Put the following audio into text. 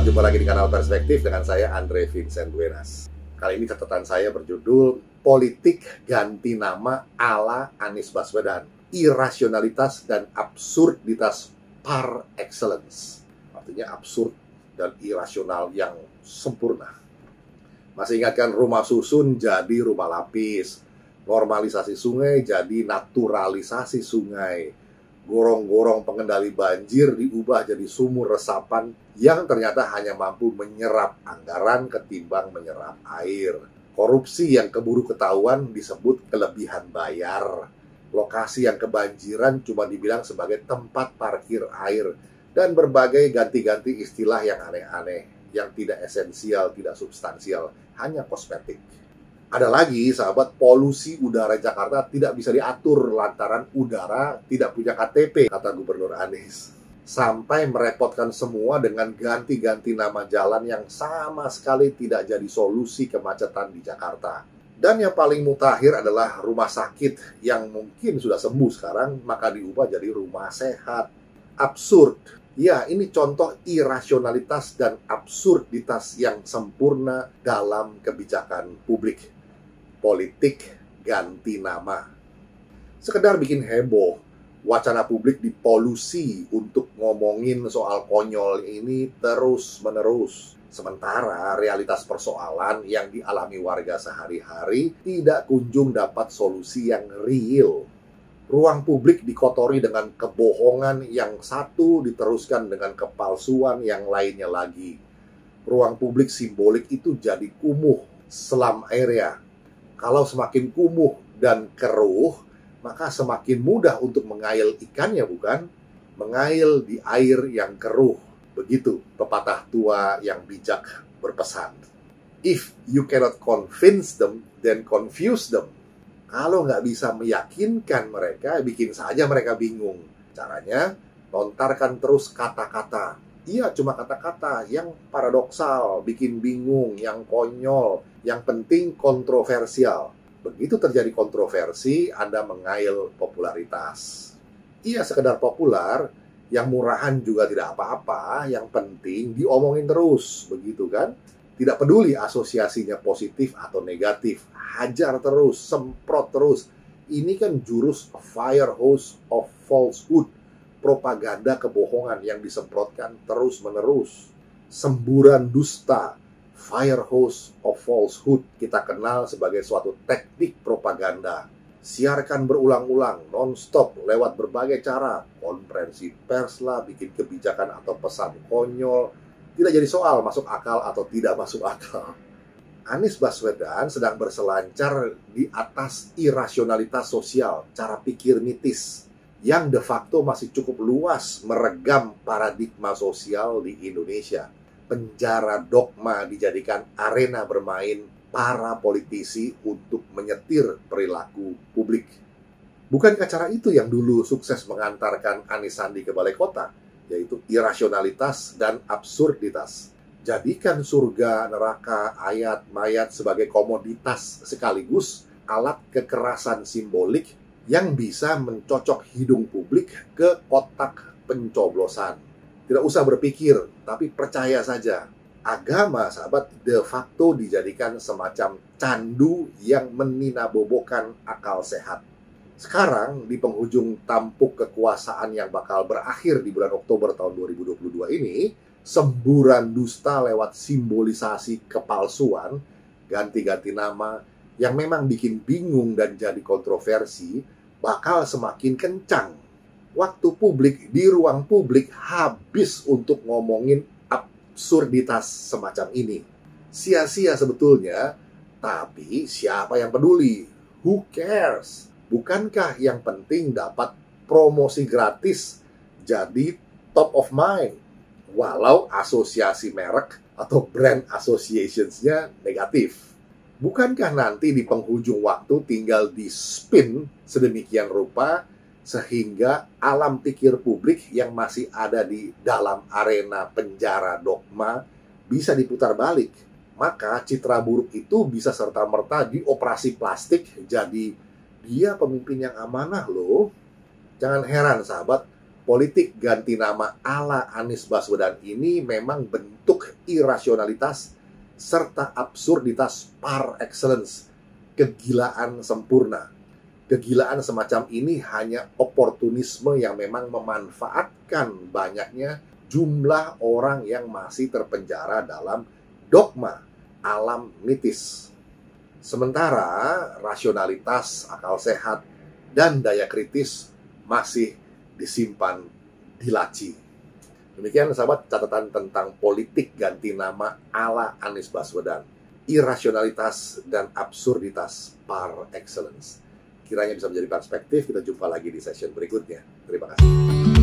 sahabat, jumpa lagi di kanal Perspektif dengan saya Andre Vincent Buenas. Kali ini catatan saya berjudul Politik Ganti Nama ala Anies Baswedan, Irasionalitas dan Absurditas par excellence. Artinya absurd dan irasional yang sempurna. Masih ingatkan rumah susun jadi rumah lapis, normalisasi sungai jadi naturalisasi sungai, gorong-gorong pengendali banjir diubah jadi sumur resapan yang ternyata hanya mampu menyerap anggaran ketimbang menyerap air. Korupsi yang keburu ketahuan disebut kelebihan bayar. Lokasi yang kebanjiran cuma dibilang sebagai tempat parkir air. Dan berbagai ganti-ganti istilah yang aneh-aneh, yang tidak esensial, tidak substansial, hanya kosmetik. Ada lagi, sahabat, polusi udara Jakarta tidak bisa diatur lantaran udara tidak punya KTP, kata Gubernur Anies. Sampai merepotkan semua dengan ganti-ganti nama jalan yang sama sekali tidak jadi solusi kemacetan di Jakarta. Dan yang paling mutakhir adalah rumah sakit yang mungkin sudah sembuh sekarang, maka diubah jadi rumah sehat. Absurd. Ya, ini contoh irasionalitas dan absurditas yang sempurna dalam kebijakan publik. Politik ganti nama. Sekedar bikin heboh, wacana publik dipolusi untuk ngomongin soal konyol ini terus-menerus. Sementara realitas persoalan yang dialami warga sehari-hari tidak kunjung dapat solusi yang real. Ruang publik dikotori dengan kebohongan yang satu diteruskan dengan kepalsuan yang lainnya lagi. Ruang publik simbolik itu jadi kumuh, slum area. Kalau semakin kumuh dan keruh, maka semakin mudah untuk mengail ikannya, bukan? Mengail di air yang keruh. Begitu pepatah tua yang bijak berpesan. If you cannot convince them, then confuse them. Kalau nggak bisa meyakinkan mereka, bikin saja mereka bingung. Caranya, lontarkan terus kata-kata. Iya, cuma kata-kata yang paradoksal, bikin bingung, yang konyol, yang penting kontroversial. Begitu terjadi kontroversi, Anda mengail popularitas. Iya, sekedar populer, yang murahan juga tidak apa-apa, yang penting diomongin terus, begitu kan? Tidak peduli asosiasinya positif atau negatif, hajar terus, semprot terus. Ini kan jurus fire hose of falsehood, propaganda kebohongan yang disemprotkan terus-menerus. Semburan dusta, fire hose of falsehood, kita kenal sebagai suatu teknik propaganda. Siarkan berulang-ulang, non-stop, lewat berbagai cara. Konferensi pers lah, bikin kebijakan atau pesan konyol. Tidak jadi soal masuk akal atau tidak masuk akal. Anies Baswedan sedang berselancar di atas irasionalitas sosial, cara pikir mitis, yang de facto masih cukup luas meregam paradigma sosial di Indonesia. Penjara dogma dijadikan arena bermain para politisi untuk menyetir perilaku publik. Bukankah cara itu yang dulu sukses mengantarkan Anies Sandi ke balai kota, yaitu irasionalitas dan absurditas? Jadikan surga, neraka, ayat, mayat sebagai komoditas sekaligus alat kekerasan simbolik yang bisa mencocok hidung publik ke kotak pencoblosan. Tidak usah berpikir, tapi percaya saja. Agama, sahabat, de facto dijadikan semacam candu yang meninabobokan akal sehat. Sekarang, di penghujung tampuk kekuasaan yang bakal berakhir di bulan Oktober tahun 2022 ini, semburan dusta lewat simbolisasi kepalsuan, ganti-ganti nama, yang memang bikin bingung dan jadi kontroversi, bakal semakin kencang. Waktu publik di ruang publik habis untuk ngomongin absurditas semacam ini. Sia-sia sebetulnya, tapi siapa yang peduli? Who cares? Bukankah yang penting dapat promosi gratis jadi top of mind? Walau asosiasi merek atau brand associations-nya negatif. Bukankah nanti di penghujung waktu tinggal di-spin sedemikian rupa sehingga alam pikir publik yang masih ada di dalam arena penjara dogma bisa diputar balik? Maka citra buruk itu bisa serta-merta dioperasi plastik jadi dia pemimpin yang amanah loh. Jangan heran sahabat, Politik ganti nama ala Anies Baswedan ini memang bentuk irasionalitas serta absurditas par excellence, kegilaan sempurna. Kegilaan semacam ini hanya oportunisme yang memang memanfaatkan banyaknya jumlah orang yang masih terpenjara dalam dogma alam mitis. Sementara rasionalitas, akal sehat, dan daya kritis masih disimpan di laci. Demikian sahabat catatan tentang politik ganti nama ala Anies Baswedan. Irasionalitas dan absurditas par excellence. Kiranya bisa menjadi perspektif. Kita jumpa lagi di session berikutnya. Terima kasih.